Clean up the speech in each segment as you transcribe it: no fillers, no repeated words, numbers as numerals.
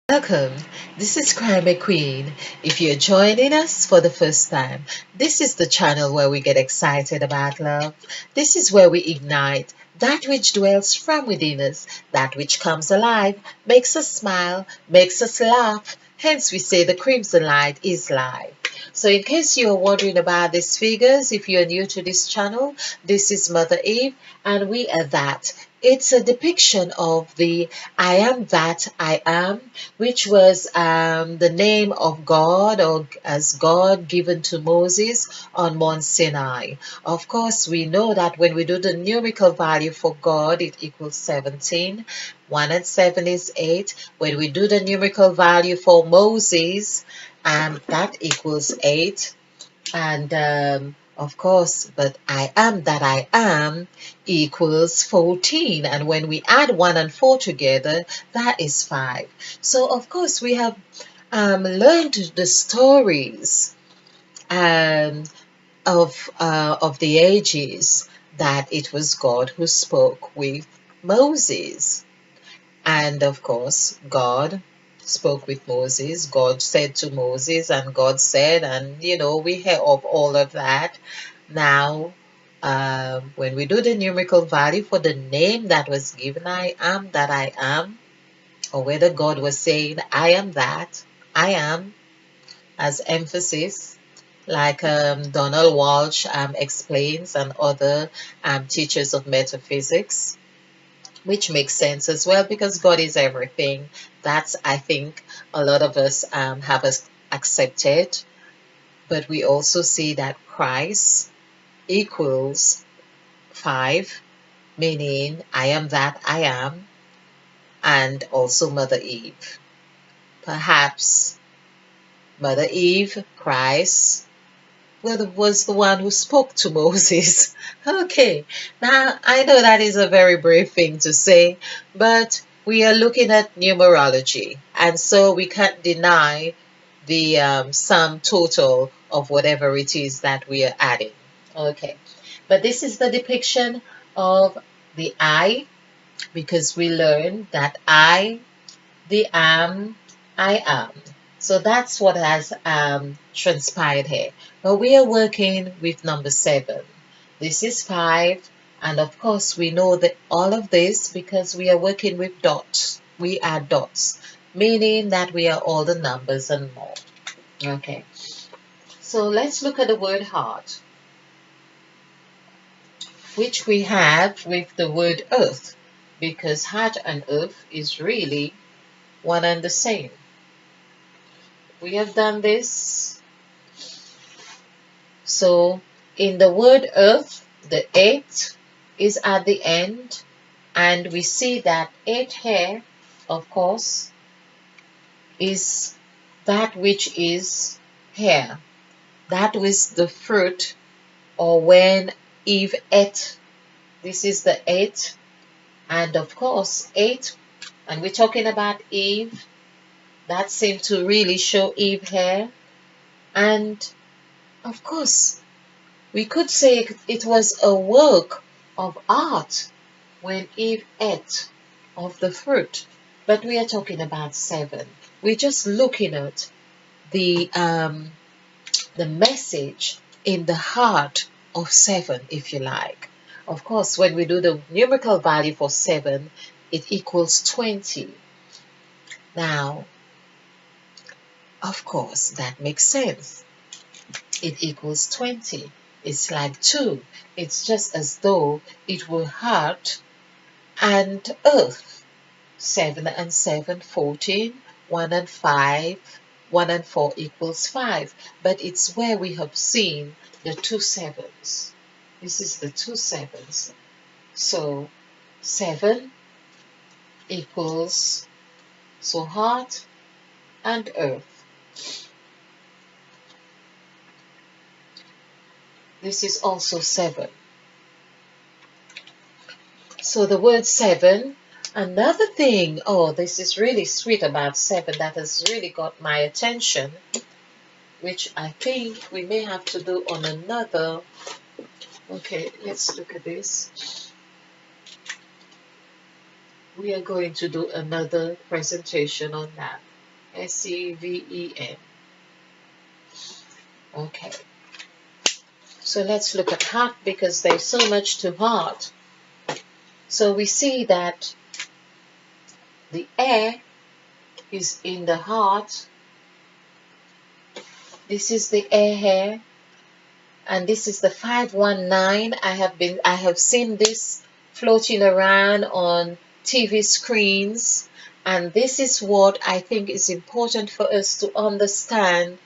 Welcome. This is Crime Queen. If you're joining us for the first time, this is the channel where we get excited about love. This is where we ignite that which dwells from within us, that which comes alive, makes us smile, makes us laugh. Hence, we say the crimson light is live. So, in case you're wondering about these figures, if you're new to this channel, this is Mother Eve, and we are that. It's a depiction of the I am that I am, which was the name of God, or as God given to Moses on Mount Sinai. Of course, we know that when we do the numerical value for God, it equals 17. 1 and 7 is 8. When we do the numerical value for Moses, that equals 8. And of course, but I am that I am equals 14. And when we add 1 and 4 together, that is 5. So, of course, we have learned the stories um, of the ages that it was God who spoke with Moses. And of course, God spoke with Moses. God said to Moses, and God said, and we hear of all of that. Now, when we do the numerical value for the name that was given, I am that I am, or whether God was saying, I am that, I am, as emphasis, like Donald Walsh explains, and other teachers of metaphysics, which makes sense as well because God is everything. That's, I think, a lot of us have accepted. But we also see that Christ equals 5, meaning I am that I am, and also Mother Eve. Perhaps Mother Eve, Christ, was the one who spoke to Moses. Okay, now I know that is a very brave thing to say, but we are looking at numerology, and so we can't deny the sum total of whatever it is that we are adding. Okay, but this is the depiction of the I, because we learned that the I am. So that's what has transpired here. But we are working with number 7. This is 5. And of course, we know that all of this because we are working with dots. We add dots, meaning that we are all the numbers and more. Okay. So let's look at the word heart, which we have with the word earth, because heart and earth is really one and the same. We have done this. So in the word earth, the 8 is at the end, and we see that 8 here, of course, is that which is here. That was the fruit, or when Eve ate. This is the 8, and of course 8, and we're talking about Eve. That seemed to really show Eve here, and of course, we could say it was a work of art when Eve ate of the fruit, but we are talking about 7. We're just looking at the message in the heart of 7, if you like. Of course, when we do the numerical value for 7, it equals 20. Now, of course, that makes sense. It equals 20. It's like 2. It's just as though it were heart and earth. 7 and 7, 14. 1 and 5, 1 and 4 equals 5. But it's where we have seen the 2 sevens. This is the 2 sevens. So 7 equals, so heart and earth. This is also 7. So the word 7, another thing, oh, this is really sweet about 7 that has really got my attention, which I think we may have to do on another. Okay, let's look at this. We are going to do another presentation on that. Seven. Okay, so let's look at heart because there's so much to heart. So we see that the air is in the heart. This is the air here, and this is the 519. I have seen this floating around on TV screens, and this is what I think is important for us to understand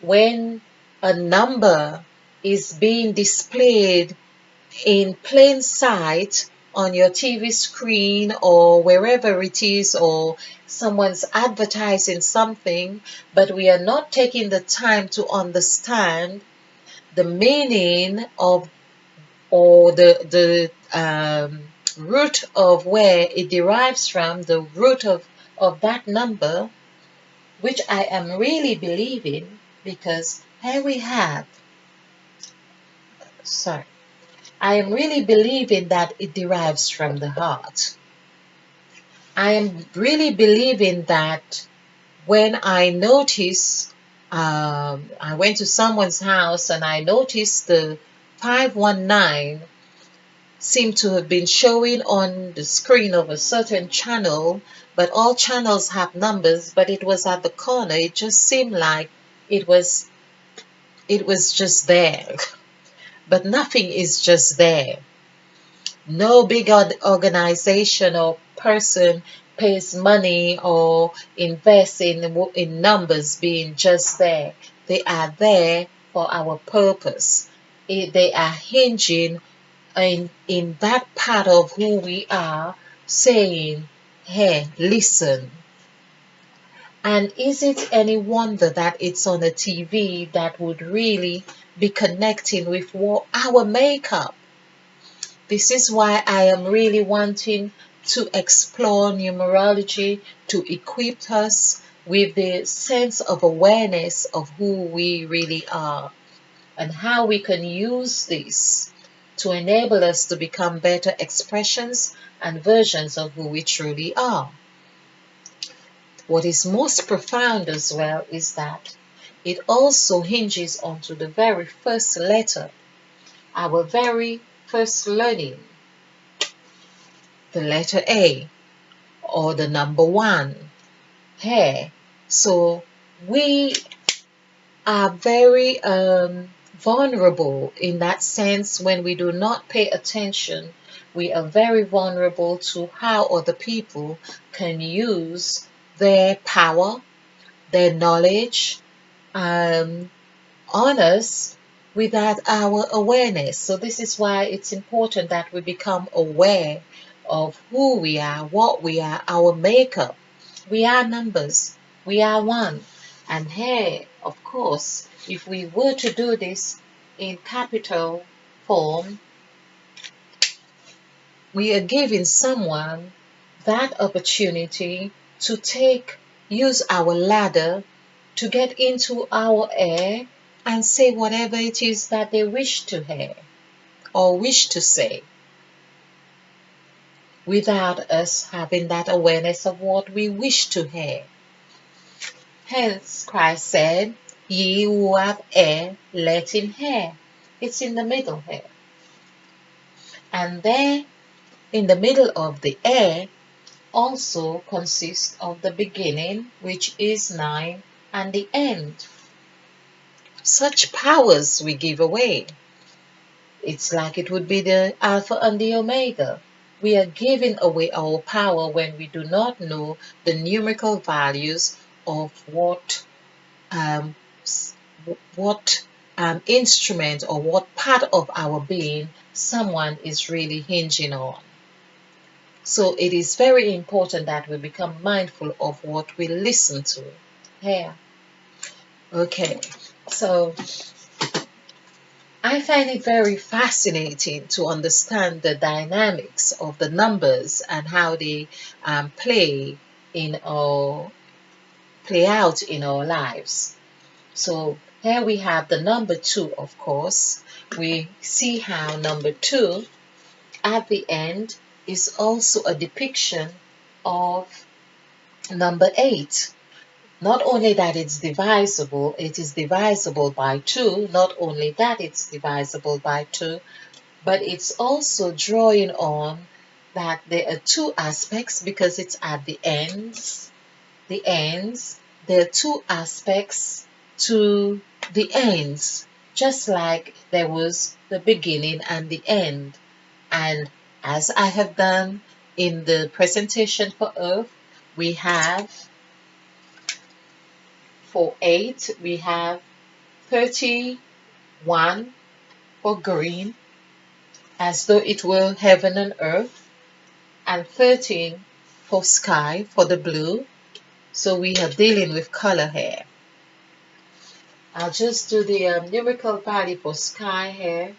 when a number is being displayed in plain sight on your TV screen or wherever it is, or someone's advertising something, but we are not taking the time to understand the meaning of, or the root of where it derives from, the root of that number, which I am really believing, because here we have, sorry, I am really believing that it derives from the heart. I am really believing that when I notice, I went to someone's house and I noticed the 519 seemed to have been showing on the screen of a certain channel, but all channels have numbers, but it was at the corner. It just seemed like it was just there. But nothing is just there. No big organization or person pays money or invests in numbers being just there. They are there for our purpose. They are hinging in that part of who we are, saying, hey, listen. And is it any wonder that it's on a TV that would really be connecting with our makeup? This is why I am really wanting to explore numerology, to equip us with the sense of awareness of who we really are and how we can use this to enable us to become better expressions and versions of who we truly are. What is most profound as well is that it also hinges onto the very first letter, our very first learning, the letter A, or the number 1, hair. So we are very vulnerable in that sense. When we do not pay attention, we are very vulnerable to how other people can use their power, their knowledge on us without our awareness. So this is why it's important that we become aware of who we are, what we are, our makeup. We are numbers. We are one. And here, of course, if we were to do this in capital form, we are giving someone that opportunity to use our ladder to get into our air and say whatever it is that they wish to hear or wish to say, without us having that awareness of what we wish to hear. Hence, Christ said, ye who have air, let him hear. It's in the middle here. And there, in the middle of the air, also consists of the beginning, which is 9, and the end. Such powers we give away. It's like it would be the Alpha and the Omega. We are giving away our power when we do not know the numerical values of what instrument or what part of our being someone is really hinging on. So it is very important that we become mindful of what we listen to. Yeah. Okay. So I find it very fascinating to understand the dynamics of the numbers and how they play out in our lives. So here we have the number 2, of course. We see how number 2 at the end is also a depiction of number 8. Not only that it's divisible, it is divisible by 2. Not only that it's divisible by 2, but it's also drawing on that there are two aspects because it's at the ends. The ends, there are two aspects to the ends, just like there was the beginning and the end. And as I have done in the presentation for Earth, we have for 8, we have 31 for green, as though it were heaven and earth, and 13 for sky for the blue. So we are dealing with color here. I'll just do the numerical value for sky here.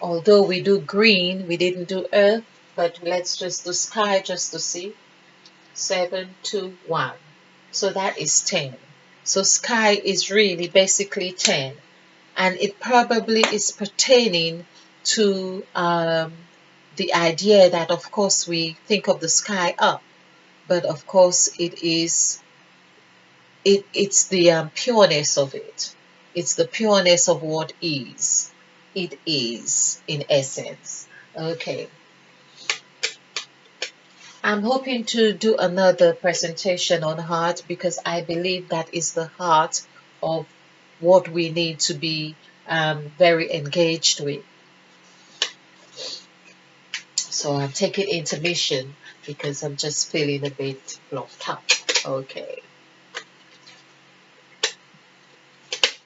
Although we do green, we didn't do earth, but let's just do sky just to see. 7, 2, 1. So that is 10. So sky is really basically 10. And it probably is pertaining to the idea that, of course, we think of the sky up, but of course, it's the pureness of it. It's the pureness of what is. It is, in essence. Okay. I'm hoping to do another presentation on heart because I believe that is the heart of what we need to be very engaged with. So I'm taking intermission because I'm just feeling a bit blocked up. Okay.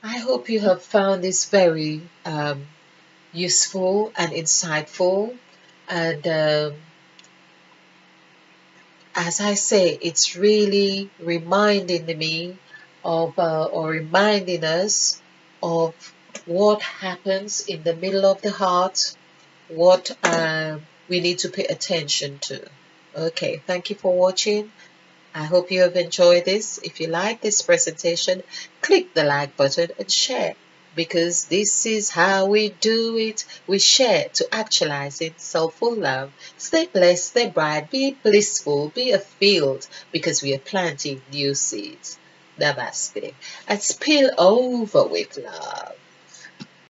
I hope you have found this very useful and insightful. And as I say, it's really reminding me of, or reminding us of what happens in the middle of the heart, what we need to pay attention to. Okay, thank you for watching. I hope you have enjoyed this. If you like this presentation, click the like button and share because this is how we do it. We share to actualize it. Soulful love. Stay blessed, stay bright, be blissful, be a field because we are planting new seeds. Namaste. And spill over with love.